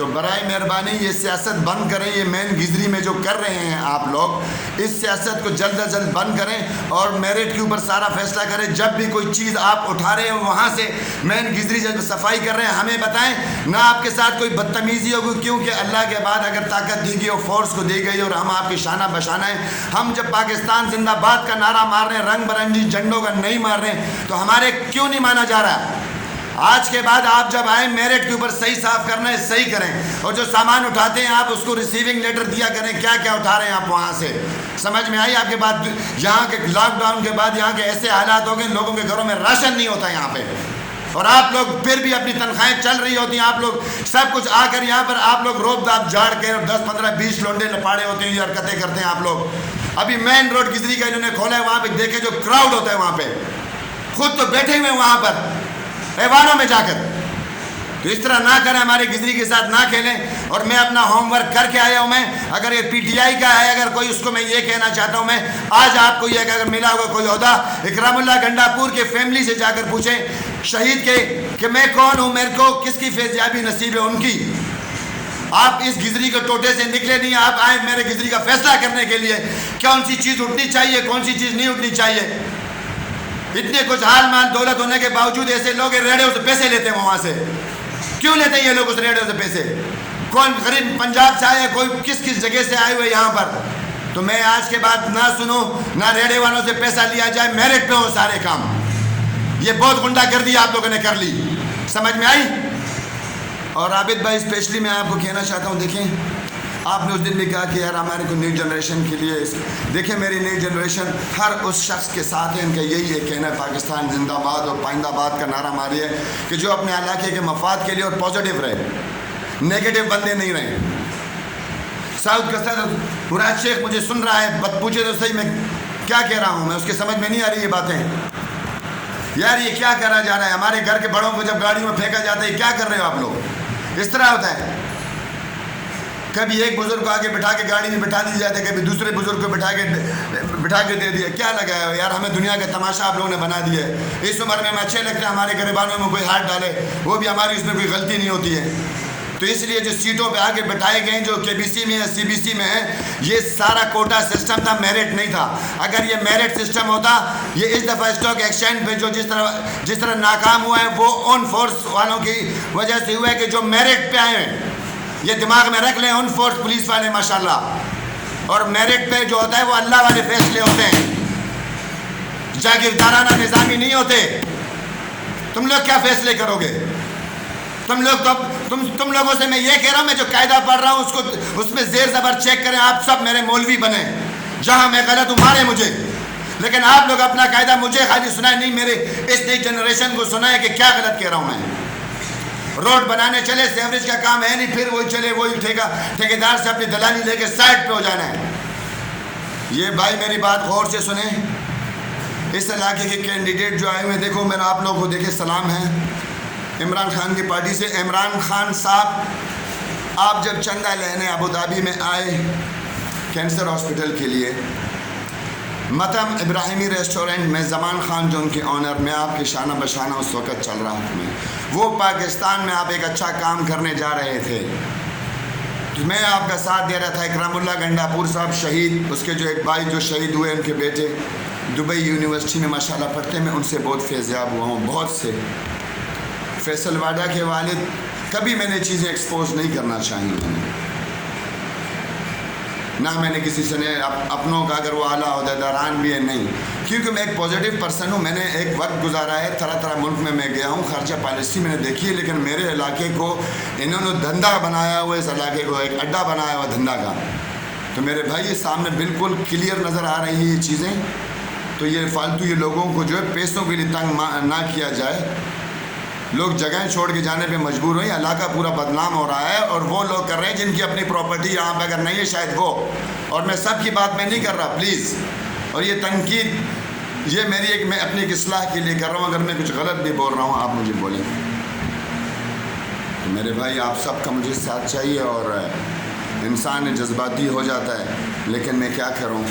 تو برائے مہربانی یہ سیاست بند کریں. یہ مین گزری میں جو کر رہے ہیں آپ لوگ، اس سیاست کو جلد از جلد بند کریں اور میرٹ کے اوپر سارا فیصلہ کریں. جب بھی کوئی چیز آپ اٹھا رہے ہیں وہاں سے مین گزری جب صفائی کر رہے ہیں ہمیں بتائیں، نہ آپ کے ساتھ کوئی بدتمیزی ہوگی، کیونکہ اللہ کے بعد اگر طاقت دی گئی اور فورس کو دی گئی اور ہم آپ کی شانہ بشانہ ہیں. ہم جب پاکستان زندہ باد کا نعرہ مار رہے ہیں، رنگ برنگی جھنڈوں کا نہیں مار رہے ہیں، تو ہمارے کیوں نہیں مانا جا رہا ہے؟ آج کے بعد آپ جب آئیں میرٹ کے اوپر صحیح صاف کرنا ہے، صحیح کریں. اور جو سامان اٹھاتے ہیں آپ اس کو ریسیونگ لیٹر دیا کریں، کیا کیا اٹھا رہے ہیں آپ وہاں سے. سمجھ میں آئی آپ کے بعد؟ یہاں کے لاک ڈاؤن کے بعد یہاں کے ایسے حالات ہو گئے، لوگوں کے گھروں میں راشن نہیں ہوتا یہاں پہ، اور آپ لوگ پھر بھی اپنی تنخواہیں چل رہی ہوتی ہیں. آپ لوگ سب کچھ آ کر یہاں پر آپ لوگ روب داب جھاڑ کے 10 15 20 لونڈے لپاڑے ہوتے ہیں، یہ حرکتیں کرتے ہیں آپ لوگ. ابھی مین روڈ گزری کا انہوں نے کھولا ہے، وہاں پہ دیکھیں جو کراؤڈ ہوتا ہے وہاں پہ، خود تو بیٹھے ہوئے وہاں پر ایوانوں میں جا کر. تو اس طرح نہ کریں، ہمارے گزری کے ساتھ نہ کھیلیں. اور میں اپنا ہوم ورک کر کے آیا ہوں. میں اگر یہ پی ٹی آئی کا ہے، اگر کوئی، اس کو میں یہ کہنا چاہتا ہوں، میں آج آپ کو یہ اگر ملا ہوگا کوئی عہدہ، اکرام اللہ گنڈا پور کے فیملی سے جا کر پوچھیں شہید کے کہ میں کون ہوں، میرے کو کس کی فیضیابی نصیب ہے، ان کی. آپ اس گزری کے ٹوٹے سے نکلے نہیں، آپ آئے میرے گزری کا فیصلہ کرنے کے لیے کون سی چیز اٹھنی چاہیے، کون سی چیز نہیں اٹھنی چاہیے. اتنے کچھ حال مال دولت ہونے کے باوجود ایسے لوگ ریڑھوں سے پیسے لیتے ہیں. وہاں سے کیوں لیتے ہیں یہ لوگ اس ریڑھوں سے پیسے؟ کون غریب پنجاب سے آئے، کوئی کس کس جگہ سے آئے ہوئے یہاں پر. تو میں آج کے بعد نہ سنوں، نہ ریڑھے والوں سے پیسہ لیا جائے، میرٹ پہ ہو سارے کام. یہ بہت غنڈہ گردی آپ لوگوں نے کر لی. سمجھ میں آئی؟ اور عابد بھائی اسپیشلی میں آپ کو کہنا چاہتا ہوں، دیکھیں آپ نے اس دن بھی کہا کہ یار ہمارے کو نیو جنریشن کے لیے، دیکھیں میری نیو جنریشن ہر اس شخص کے ساتھ ہے. ان کا یہی ہے کہنا ہے پاکستان زندہ باد اور پائندہ باد کا نعرہ ماری ہے کہ جو اپنے علاقے کے مفاد کے لیے اور پازیٹیو رہے، نیگیٹو بندے نہیں رہے. ساؤتھ کا صدر مراد شیخ مجھے سن رہا ہے، پوچھے تو صحیح میں کیا کہہ رہا ہوں، میں اس کے سمجھ میں نہیں آ رہی یہ باتیں. یار یہ کیا کرا جا رہا ہے؟ ہمارے گھر کے بڑوں کو جب گاڑی میں پھینکا جاتا ہے، کیا کر رہے ہو آپ لوگ؟ اس طرح ہوتا ہے. کبھی ایک بزرگ کو آگے بٹھا کے گاڑی میں بٹھا دی جاتے، کبھی دوسرے بزرگ کو بٹھا کے دے دیا. کیا لگا ہے یار؟ ہمیں دنیا کا تماشا آپ لوگوں نے بنا دیا ہے. اس عمر میں ہمیں اچھے لگتے ہیں ہمارے گریبانوں میں کوئی ہاتھ ڈالے، وہ بھی ہماری اس میں کوئی غلطی نہیں ہوتی ہے. تو اس لیے جو سیٹوں پہ آگے بٹھائے گئے جو کے بی سی میں یا سی بی سی میں ہیں، یہ سارا کوٹا سسٹم تھا، میرٹ نہیں تھا. اگر یہ میرٹ سسٹم ہوتا، یہ اس دفعہ اسٹاک ایکسچینج پہ جو جس طرح ناکام ہوا ہے وہ آن فورس والوں کی وجہ سے ہوا ہے کہ جو میرٹ پہ آئے ہیں. یہ دماغ میں رکھ لیں، آن فورس پولیس والے ماشاءاللہ. اور میرٹ پہ جو ہوتا ہے وہ اللہ والے فیصلے ہوتے ہیں، جاگیردارانہ نظامی نہیں ہوتے. تم لوگ کیا فیصلے کرو گے؟ تم لوگوں سے میں یہ کہہ رہا ہوں، میں جو قاعدہ پڑھ رہا ہوں اس میں زیر زبر چیک کریں. آپ سب میرے مولوی بنے، جہاں میں غلط ہوں مارے مجھے، لیکن آپ لوگ اپنا قاعدہ مجھے خالی سنائے نہیں، میرے اس نئی جنریشن کو سنائے کہ کیا غلط کہہ رہا ہوں میں. روڈ بنانے چلے، سیوریج کا کام ہے نہیں، پھر وہی چلے وہی ٹھیکیدار سے اپنی دلالی لے کے سائڈ پہ ہو جانا ہے. یہ بھائی میری بات غور سے سنیں. اس علاقے کے کینڈیڈیٹ جو آئے ہوئے ہیں، دیکھو میرا آپ لوگوں کو دیکھے سلام ہے عمران خان کی پارٹی سے. عمران خان صاحب، آپ جب چندہ لینے ابوظہبی میں آئے کینسر ہاسپٹل کے لیے، متم ابراہیمی ریسٹورنٹ میں زمان خان جو ان کے آنر، میں آپ کے شانہ بشانہ اس وقت چل رہا ہوں. وہ پاکستان میں آپ ایک اچھا کام کرنے جا رہے تھے، تو میں آپ کا ساتھ دے رہا تھا. اکرام اللہ گنڈا پور صاحب شہید، اس کے جو ایک بھائی جو شہید ہوئے، ان کے بیٹے دبئی یونیورسٹی میں ماشاءاللہ پڑھتے ہیں، میں ان سے بہت فیضیاب ہوا ہوں، بہت سے. فیصل واڈا کے والد، کبھی میں نے چیزیں ایکسپوز نہیں کرنا چاہیے، نہ میں نے کسی سے نے اپنوں کا، اگر وہ اعلیٰ عہدیداران بھی ہے نہیں، کیونکہ میں ایک پازیٹیو پرسن ہوں. میں نے ایک وقت گزارا ہے، طرح ملک میں گیا ہوں، خارجہ پالیسی میں نے دیکھی ہے، لیکن میرے علاقے کو انہوں نے دھندا بنایا ہوا، اس علاقے کو ایک اڈا بنایا ہوا دھندا کا. تو میرے بھائی یہ سامنے بالکل کلیئر نظر آ رہی ہیں یہ چیزیں. تو یہ فالتو یہ لوگوں کو جو ہے پیسوں کے لیے تنگ نہ کیا جائے. لوگ جگہیں چھوڑ کے جانے پہ مجبور ہوئے، علاقہ پورا بدنام ہو رہا ہے، اور وہ لوگ کر رہے ہیں جن کی اپنی پراپرٹی یہاں پہ اگر نہیں ہے شاید وہ. اور میں سب کی بات میں نہیں کر رہا پلیز، اور یہ تنقید یہ میری ایک، میں اپنی ایک اصلاح کے لیے کر رہا ہوں. اگر میں کچھ غلط بھی بول رہا ہوں آپ مجھے بولیں. تو میرے بھائی آپ سب کا مجھے ساتھ چاہیے، اور انسان جذباتی ہو جاتا ہے، لیکن میں کیا کروں،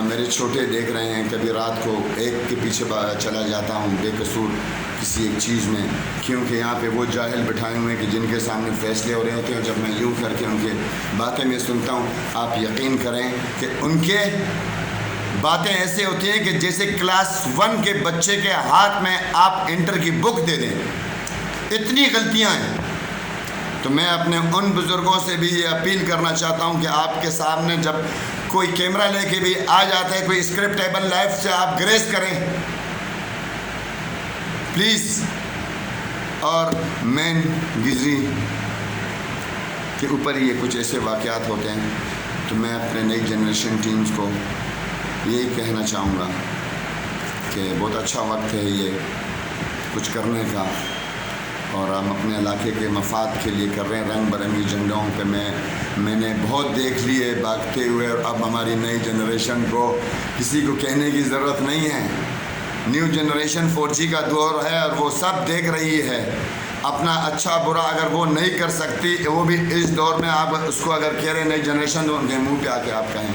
میرے چھوٹے دیکھ رہے ہیں، کبھی رات کو ایک کے پیچھے چلا جاتا ہوں بے قصور کسی ایک چیز میں، کیونکہ یہاں پہ وہ جاہل بٹھائے ہوئے ہیں کہ جن کے سامنے فیصلے ہو رہے ہوتے ہیں. جب میں یوں کر کے ان کے باتیں میں سنتا ہوں، آپ یقین کریں کہ ان کے باتیں ایسے ہوتی ہیں کہ جیسے کلاس 1 کے بچے کے ہاتھ میں آپ انٹر کی بک دے دیں، اتنی غلطیاں ہیں. تو میں اپنے ان بزرگوں سے بھی یہ اپیل کرنا چاہتا ہوں کہ آپ کے سامنے جب کوئی کیمرہ لے کے بھی آ جاتا ہے، کوئی اسکرپٹیبل لائف سے آپ گریز کریں پلیز. اور مین گزری کے اوپر یہ کچھ ایسے واقعات ہوتے ہیں. تو میں اپنے نئی جنریشن ٹیمز کو یہی کہنا چاہوں گا کہ بہت اچھا وقت ہے یہ کچھ کرنے کا، اور ہم اپنے علاقے کے مفاد کے لیے کر رہے ہیں. رنگ برنگی جھنڈوں پہ میں نے بہت دیکھ لیے بھاگتے ہوئے، اور اب ہماری نئی جنریشن کو کسی کو کہنے کی ضرورت نہیں ہے. نیو جنریشن 4G کا دور ہے اور وہ سب دیکھ رہی ہے. اپنا اچھا برا اگر وہ نہیں کر سکتی، وہ بھی اس دور میں آپ اس کو اگر کہہ رہے نئی جنریشن، تو ان کے منہ پہ آ کے آپ کہیں.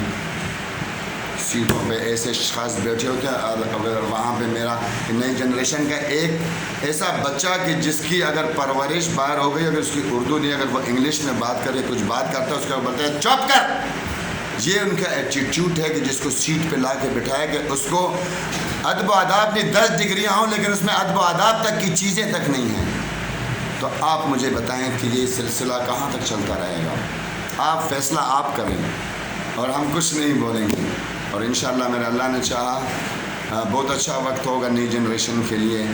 سیٹوں پہ ایسے خاص بیٹھے ہوتے ہیں، اور اگر وہاں پہ میرا نئی جنریشن کا ایک ایسا بچہ کہ جس کی اگر پرورش باہر ہو گئی، اگر اس کی اردو نہیں، اگر وہ انگلش میں بات کرے، کچھ بات کرتا ہے، اس کا بولتے ہیں چپ کر. یہ ان کا ایٹیٹیوڈ ہے کہ جس کو سیٹ پہ لا کے بٹھایا کہ اس کو ادب و آداب کی 10 ڈگریاں ہوں، لیکن اس میں ادب و آداب تک کی چیزیں تک نہیں ہیں. تو آپ مجھے بتائیں کہ یہ سلسلہ کہاں تک چلتا رہے گا؟ آپ فیصلہ آپ کریں، اور ہم کچھ نہیں بولیں گے. اور انشاءاللہ میرے اللہ نے چاہا بہت اچھا وقت ہوگا نئی جنریشن کے لیے،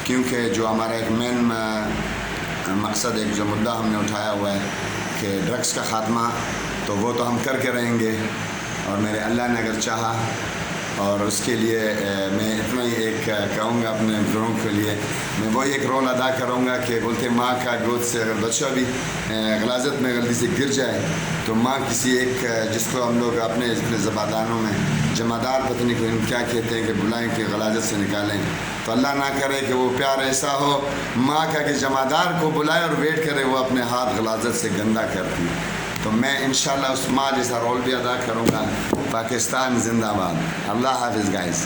کیونکہ جو ہمارا ایک مین مقصد، ایک جو مدعا ہم نے اٹھایا ہوا ہے کہ ڈرگس کا خاتمہ، تو وہ تو ہم کر کے رہیں گے. اور میرے اللہ نے اگر چاہا، اور اس کے لیے میں اتنا ہی ایک کہوں گا اپنے گروہ کے لیے، میں وہی ایک رول ادا کروں گا کہ بولتے ماں کا گود سے اگر بچہ بھی غلاظت میں غلطی سے گر جائے، تو ماں کسی ایک جس کو ہم لوگ اپنے زبانوں میں جمادار پتنی کو کیا کہتے ہیں کہ بلائیں کہ غلاظت سے نکالیں. تو اللہ نہ کرے کہ وہ پیار ایسا ہو ماں کا کہ جمادار کو بلائے اور ویٹ کرے وہ اپنے ہاتھ غلاظت سے گندا کرتی. تو میں انشاءاللہ اس ماں جیسا رول بھی ادا کروں گا. پاکستان زندہ باد. اللہ حافظ گائز.